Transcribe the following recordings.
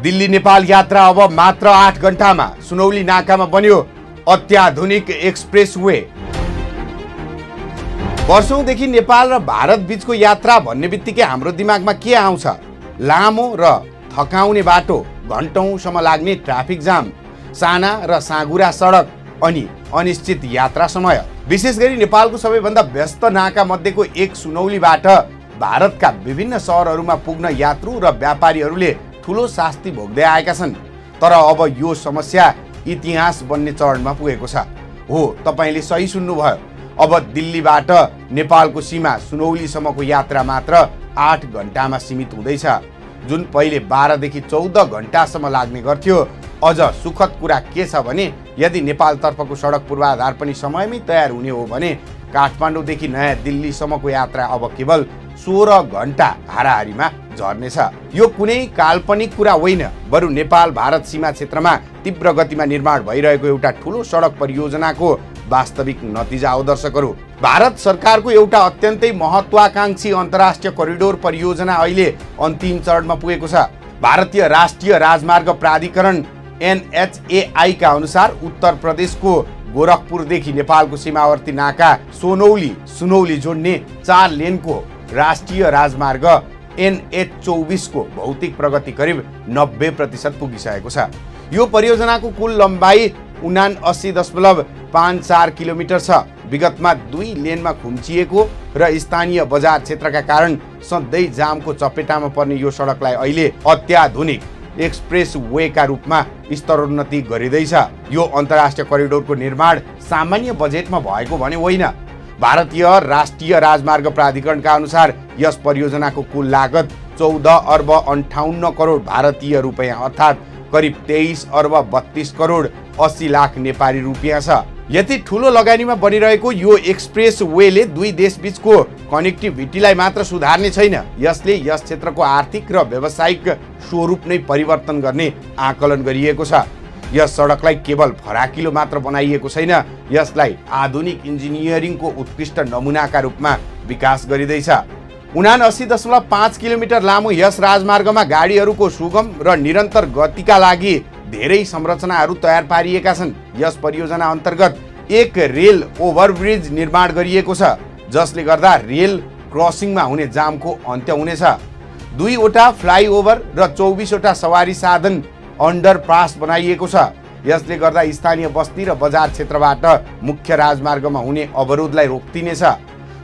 दिल्ली नेपाल यात्रा अब मात्र 8 घण्टामा सुनौली नाकामा बन्यो अत्याधुनिक एक्सप्रेस वे। वर्षौंदेखि नेपाल र भारत बीचको यात्रा भन्ने बित्तिकै हाम्रो दिमागमा के आउँछ? लामो र थकाउने बाटो, घण्टौंसम्म लाग्ने ट्राफिक जाम, साना र साँघुरा सडक अनि अनिश्चित यात्रा समय। विशेष गरी नेपालको सबैभन्दा व्यस्त नाका मध्येको एक सुनौलीबाट भारतका विभिन्न शहरहरूमा पुग्न यात्रु र व्यापारीहरूले ठूलो शास्ति भोग्दै आएका छन्। तर अब यो समस्या इतिहास बन्ने चरणमा पुगेको छ। हो, तपाईले सही सुन्नुभयो। अब दिल्लीबाट नेपालको सीमा सुनौलीसम्मको यात्रा मात्र 8 घण्टामा सीमित हुँदैछ। जुन पहिले 12 देखि 14 घण्टासम्म लाग्ने गर्थ्यो। अझ सुखद कुरा के छ भने यदि नेपालतर्फको सडक पूर्वाधार पनि समयमै तयार हुने हो भने काठमाडौँदेखि नयाँ दिल्लीसम्मको यात्रा अब केवल 16 घण्टा हाराहारीमा झर्नेछ। यो कुनै काल्पनिक कुरा होइन, बरु नेपाल भारत सीमा क्षेत्रमा तीव्र गतिमा निर्माण भइरहेको एउटा ठूलो सडक परियोजनाको वास्तविक नतिजा हो। दर्शकहरू, भारत सरकारको एउटा अत्यन्तै महत्वाकांक्षी अन्तर्राष्ट्रिय करिडोर परियोजना अहिले अन्तिम चरणमा पुगेको छ। भारतीय राष्ट्रिय राजमार्ग प्राधिकरण NHAI का अनुसार उत्तर प्रदेशको गोरखपुरदेखि नेपालको सीमावर्ती नाका सुनौली जोड्ने 4 लेनको राष्ट्रिय राजमार्ग NH24 को भौतिक प्रगति करिब 90% पुगिसकेको छ। यो परियोजनाको कुल लम्बाइ 79.54 किलोमिटर छ। विगतमा 2 लेनमा खुम्चिएको र स्थानीय बजार क्षेत्रका कारण सधैँ जामको चपेटामा पर्ने यो सडकलाई अहिले अत्याधुनिक एक्सप्रेस वे का रूपमा स्तरोन्नति गरिँदैछ। यो अन्तर्राष्ट्रिय करिडोरको निर्माण सामान्य बजेटमा भएको भने होइन। भारतीय राष्ट्रिय राजमार्ग प्राधिकरणका अनुसार यस परियोजनाको कुल लागत 14 अर्ब 58 करोड भारतीय रुपैयाँ अर्थात् करिब 23 अर्ब 32 करोड 80 लाख नेपाली रुपैयाँ छ। यति ठूलो लगानीमा बनिरहेको यो एक्सप्रेस वेले दुई देशबीचको कनेक्टिभिटीलाई मात्र सुधार्ने छैन, यसले यस क्षेत्रको आर्थिक र व्यावसायिक स्वरूप नै परिवर्तन गर्ने आकलन गरिएको छ। यस सडकलाई केवल फराकिलो मात्र बनाइएको छैन, यसलाई आधुनिक इन्जिनियरिङको उत्कृष्ट नमुनाका रूपमा विकास गरिँदैछ। 79.5 किलोमिटर लामो यस राजमार्गमा गाडीहरूको सुगम र निरन्तर गतिका लागि धेरै संरचनाहरू तयार पारिएका छन्। यस परियोजना अन्तर्गत एक रेल ओभरब्रिज निर्माण गरिएको छ, जसले गर्दा रेल क्रसिङमा हुने जामको अन्त्य हुनेछ। 2वटा फ्लाइओभर र 24वटा सवारी साधन अन्डरपास बनाइएको छ। यसले गर्दा स्थानीय बस्ती र बजार क्षेत्रबाट मुख्य राजमार्गमा हुने अवरोधलाई रोकिनेछ।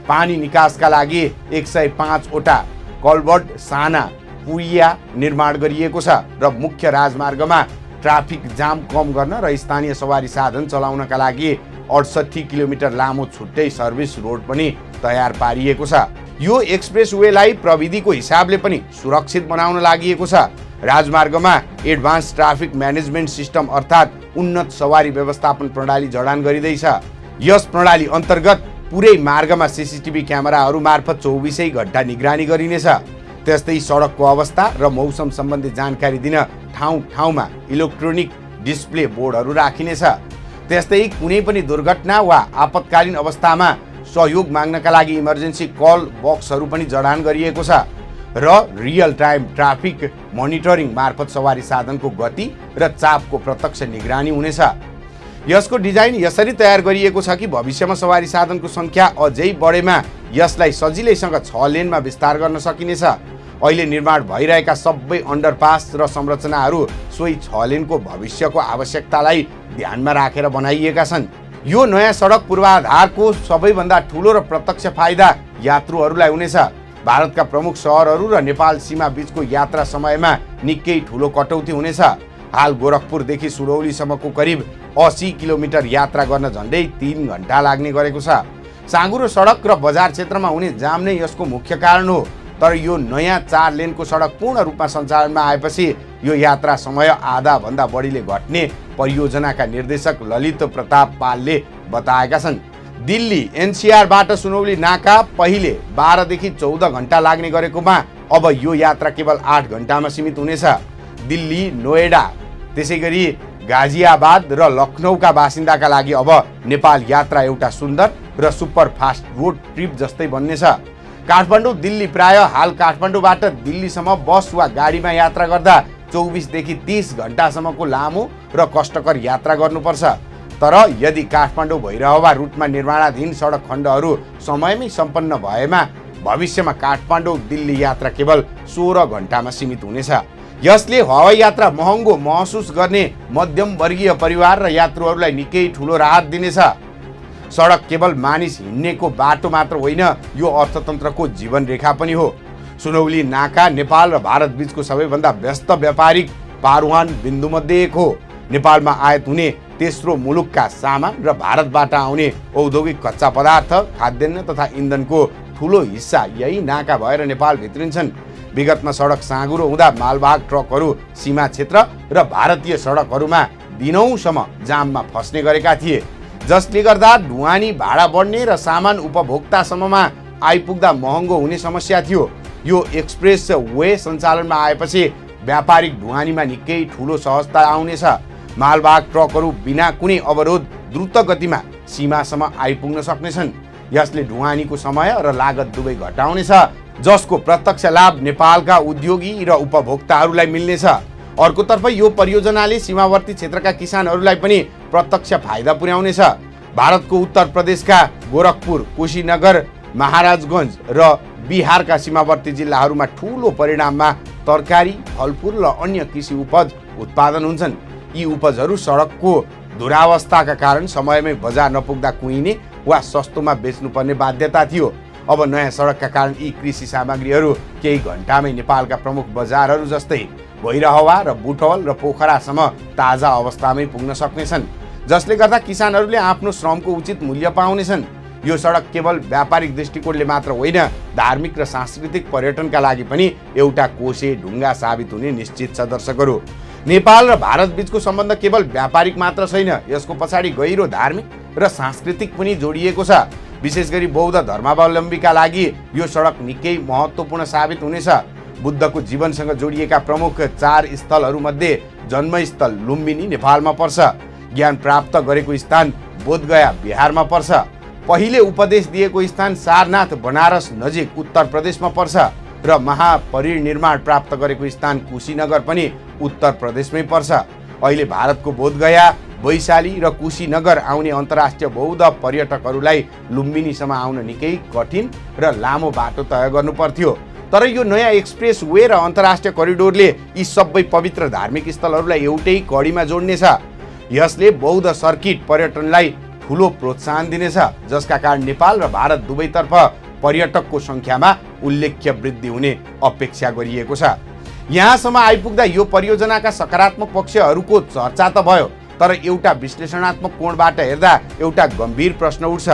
पानी निकासका लागि 105वटा कल्भर्ट साना पुलिया निर्माण गरिएको छ र मुख्य राजमार्गमा ट्राफिक जाम कम गर्न र स्थानीय सवारी साधन चलाउनका लागि 68 किलोमिटर लामो छुट्टै सर्भिस रोड पनि तयार पारिएको छ। यो एक्सप्रेस वेलाई प्रविधिको हिसाबले पनि सुरक्षित बनाउन लागि छ। राजमार्गमा एडभान्स ट्राफिक म्यानेजमेन्ट सिस्टम अर्थात् उन्नत सवारी व्यवस्थापन प्रणाली जडान गरिँदैछ। यस प्रणाली अन्तर्गत पुरै मार्गमा CCTV क्यामेराहरू मार्फत 24 घण्टा निगरानी गरिनेछ। त्यस्तै सडकको अवस्था र मौसम सम्बन्धी जानकारी दिन ठाउँ-ठाउँमा इलेक्ट्रोनिक डिस्प्ले बोर्डहरू राखिनेछ। त्यस्तै कुनै पनि दुर्घटना वा आपतकालीन अवस्थामा सहयोग माग्नका लागि इमर्जेन्सी कल बक्सहरू पनि जडान गरिएको छ र रियल टाइम ट्राफिक मोनिटरिङ मार्फत सवारी साधनको गति र चापको प्रत्यक्ष निगरानी हुनेछ। यसको डिजाइन यसरी तयार गरिएको छ कि भविष्यमा सवारी साधनको संख्या अझै बढेमा यसलाई सजिलैसँग 6 लेनमा विस्तार गर्न सकिनेछ। अहिले निर्माण भइरहेका सबै अन्डरपास र संरचनाहरू सोही 6 लेनको भविष्यको आवश्यकतालाई ध्यानमा राखेर बनाइएका छन्। यो नयाँ सडक पूर्वाधारको सबैभन्दा ठूलो र प्रत्यक्ष फाइदा यात्रुहरूलाई हुनेछ। भारतका प्रमुख शहरहरू र नेपाल सीमा बीचको यात्रा समयमा निकै ठूलो कटौती हुनेछ। हाल गोरखपुरदेखि सुनौलीसम्मको करिब 80 किलोमिटर यात्रा गर्न झन्डै 3 घण्टा लाग्ने गरेको छ। साँघुरो सडक र बजार क्षेत्रमा हुने जाम नै यसको मुख्य कारण हो। तर यो नयाँ 4 लेनको सडक पूर्ण रूपमा सञ्चालनमा आएपछि यो यात्रा समय आधा भन्दा बढीले घट्ने परियोजनाका निर्देशक ललित प्रताप पालले बताएका छन्। दिल्ली NCRबाट सुनौली नाका पहिले 12 देखि 14 घण्टा लाग्ने गरेकोमा अब यो यात्रा केवल 8 घण्टामा सीमित हुनेछ। दिल्ली, नोएडा, त्यसैगरी गाजियाबाद र लखनऊका बासिन्दाका लागि अब नेपाल यात्रा एउटा सुन्दर र सुपरफास्ट रोड ट्रिप जस्तै बन्नेछ। काठमाडौँ दिल्ली प्राय हाल काठमाडौँबाट दिल्लीसम्म बस वा गाडीमा यात्रा गर्दा 24 देखि 30 घण्टासम्मको लामो र कष्टकर यात्रा गर्नुपर्छ। तर यदि काठमाडौँ भैरहवा रुटमा निर्माणाधीन सडक खण्डहरू समयमै सम्पन्न भएमा भविष्यमा काठमाडौँ दिल्ली यात्रा केवल 16 घण्टामा सीमित हुनेछ। यसले हवाई यात्रा महँगो महसुस गर्ने मध्यम वर्गीय परिवार र यात्रुहरूलाई निकै ठुलो राहत दिनेछ। सडक केवल मानिस हिँड्नेको बाटो मात्र होइन, यो अर्थतन्त्रको जीवन रेखा पनि हो। सुनौली नाका नेपाल र भारत बीचको सबैभन्दा व्यस्त व्यापारिक पारुहान बिन्दुमध्ये एक हो। नेपालमा आयात हुने तेस्रो मुलुकका सामान र भारतबाट आउने औद्योगिक कच्चा पदार्थ, खाद्यान्न तथा इन्धनको ठुलो हिस्सा यही नाका भएर नेपाल भित्रिन्छन्। विगतमा सडक साँघुरो हुँदा मालवाहक ट्रकहरू सीमा क्षेत्र र भारतीय सडकहरूमा दिनौँसम्म जाममा फस्ने गरेका थिए, जसले गर्दा ढुवानी भाडा बढ्ने र सामान उपभोक्तासम्ममा आइपुग्दा महँगो हुने समस्या थियो। यो एक्सप्रेस वे सञ्चालनमा आएपछि व्यापारिक ढुवानीमा निकै ठुलो सहजता आउनेछ। मालवाहक ट्रकहरू बिना कुनै अवरोध द्रुत गतिमा सीमासम्म आइपुग्न सक्नेछन्। यसले ढुवानीको समय र लागत दुवै घटाउनेछ, जसको प्रत्यक्ष लाभ नेपालका उद्योगी र उपभोक्ताहरूलाई मिल्नेछ। अर्कोतर्फ यो परियोजनाले सीमावर्ती क्षेत्रका किसानहरूलाई पनि प्रत्यक्ष फाइदा पुर्याउनेछ। भारतको उत्तर प्रदेशका गोरखपुर, कुशीनगर, महाराजगञ्ज र बिहारका सीमावर्ती जिल्लाहरूमा ठुलो परिमाणमा तरकारी, फलफुल र अन्य कृषि उपज उत्पादन हुन्छन्। यी उपजहरू सडकको दुरावस्थाका कारण समयमै बजार नपुग्दा कुहिने वा सस्तोमा बेच्नुपर्ने बाध्यता थियो। अब नयाँ सडकका कारण यी कृषि सामग्रीहरू केही घण्टामै नेपालका प्रमुख बजारहरू जस्तै भैरहवा र बुटवल र पोखरासम्म ताजा अवस्थामै पुग्न सक्नेछन्, जसले गर्दा किसानहरूले आफ्नो श्रमको उचित मूल्य पाउनेछन्। यो सडक केवल व्यापारिक दृष्टिकोणले मात्र होइन, धार्मिक र सांस्कृतिक पर्यटनका लागि पनि एउटा कोसे ढुङ्गा साबित हुने निश्चित छ। दर्शकहरू, नेपाल र भारत बीचको सम्बन्ध केवल व्यापारिक मात्र छैन, यसको पछाडि गहिरो धार्मिक र सांस्कृतिक पनि जोडिएको छ। विशेष गरी बौद्ध धर्मावलम्बीका लागि यो सडक निकै महत्त्वपूर्ण साबित हुनेछ। बुद्धको जीवनसँग जोडिएका प्रमुख 4 स्थलहरूमध्ये जन्मस्थल लुम्बिनी नेपालमा पर्छ, ज्ञान प्राप्त गरेको स्थान बोधगया बिहारमा पर्छ, पहिले उपदेश दिएको स्थान सारनाथ बनारस नजिक उत्तर प्रदेशमा पर्छ र महापरिनिर्वाण प्राप्त गरेको स्थान कुशीनगर पनि उत्तर प्रदेशमै पर्छ। अहिले भारतको बोधगया, वैशाली र कुशीनगर आउने अन्तर्राष्ट्रिय बौद्ध पर्यटकहरूलाई लुम्बिनीसम्म आउन निकै कठिन र लामो बाटो तय गर्नु पर्थ्यो। तर यो नयाँ एक्सप्रेस वे र अन्तर्राष्ट्रिय करिडोरले यी सबै पवित्र धार्मिक स्थलहरूलाई एउटै कडीमा जोड्नेछ। यसले बौद्ध सर्किट पर्यटनलाई ठुलो प्रोत्साहन दिनेछ, जसका कारण नेपाल र भारत दुवैतर्फ पर्यटकको सङ्ख्यामा उल्लेख्य वृद्धि हुने अपेक्षा गरिएको छ। यहाँसम्म आइपुग्दा यो परियोजनाका सकारात्मक पक्षहरूको चर्चा त भयो, तर एउटा विश्लेषणात्मक कोणबाट हेर्दा एउटा गम्भीर प्रश्न उठ्छ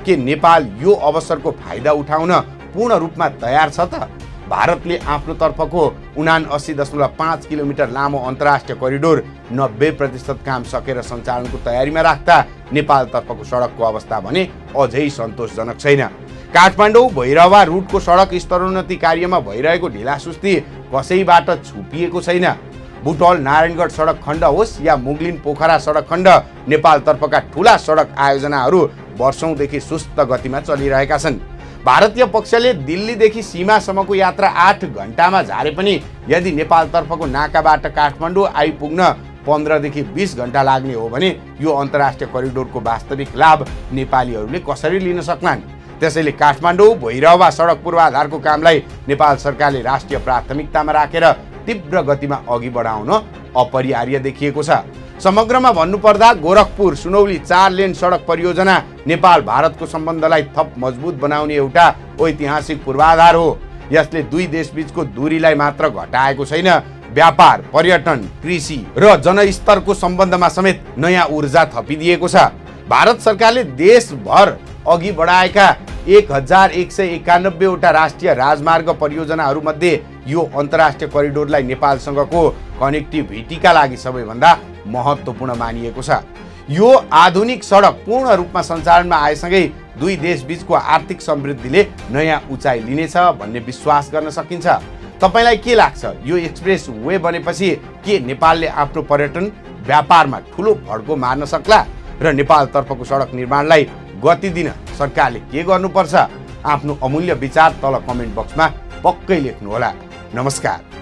के नेपाल यो अवसरको फाइदा उठाउन पूर्ण रूपमा तयार छ त? भारतले आफ्नो तर्फको 79.5 किलोमिटर लामो अन्तर्राष्ट्रिय करिडोर 90% काम सकेर सञ्चालनको तयारीमा राख्दा नेपालतर्फको सडकको अवस्था भने अझै सन्तोषजनक छैन। काठमाडौँ भैरहवा रुटको सडक स्तरोन्नति कार्यमा भइरहेको ढिलासुस्ती कसैबाट छुपिएको छैन। बुटवल नारायणगढ सडक खण्ड होस् या मुगलिन पोखरा सडक खण्ड, नेपालतर्फका ठुला सडक आयोजनाहरू वर्षौंदेखि सुस्त गतिमा चलिरहेका छन्। भारतीय पक्षले दिल्लीदेखि सीमासम्मको यात्रा 8 घण्टामा झारे पनि यदि नेपालतर्फको नाकाबाट काठमाडौँ आइपुग्न 15 देखि 20 घण्टा लाग्ने हो भने यो अन्तर्राष्ट्रिय करिडोरको वास्तविक लाभ नेपालीहरूले कसरी लिन सक्लान्? त्यसैले काठमाडौँ भैरहवा सडक पूर्वाधारको कामलाई नेपाल सरकारले राष्ट्रिय प्राथमिकतामा राखेर तीव्र गतिमा अघि बढाउन अपरिहार्य देखिएको छ। समग्रमा भन्नुपर्दा गोरखपुर सुनौली 4 लेन सडक परियोजना नेपाल भारतको सम्बन्धलाई थप मजबुत बनाउने एउटा ऐतिहासिक पूर्वाधार हो। यसले दुई देशबीचको दूरीलाई मात्र घटाएको छैन, व्यापार, पर्यटन, कृषि र जनस्तरको सम्बन्धमा समेत नयाँ ऊर्जा थपिदिएको छ। भारत सरकारले देशभर अघि बढाएका 1191 वटा राष्ट्रिय राजमार्ग परियोजनाहरूमध्ये यो अन्तर्राष्ट्रिय करिडोरलाई नेपालसँगको कनेक्टिभिटीका लागि सबैभन्दा महत्त्वपूर्ण मानिएको छ। यो आधुनिक सडक पूर्ण रूपमा सञ्चालनमा आएसँगै दुई देशबीचको आर्थिक समृद्धिले नयाँ उचाइ लिनेछ भन्ने विश्वास गर्न सकिन्छ। तपाईलाई के लाग्छ? यो एक्सप्रेस वे बनेपछि के नेपालले आफ्नो पर्यटन व्यापारमा ठुलो फड्को मार्न सक्ला र नेपालतर्फको सडक निर्माणलाई गति दिन सरकारले के गर्नुपर्छ? आफ्नो अमूल्य विचार तल कमेन्ट बक्समा पक्कै लेख्नुहोला। नमस्कार।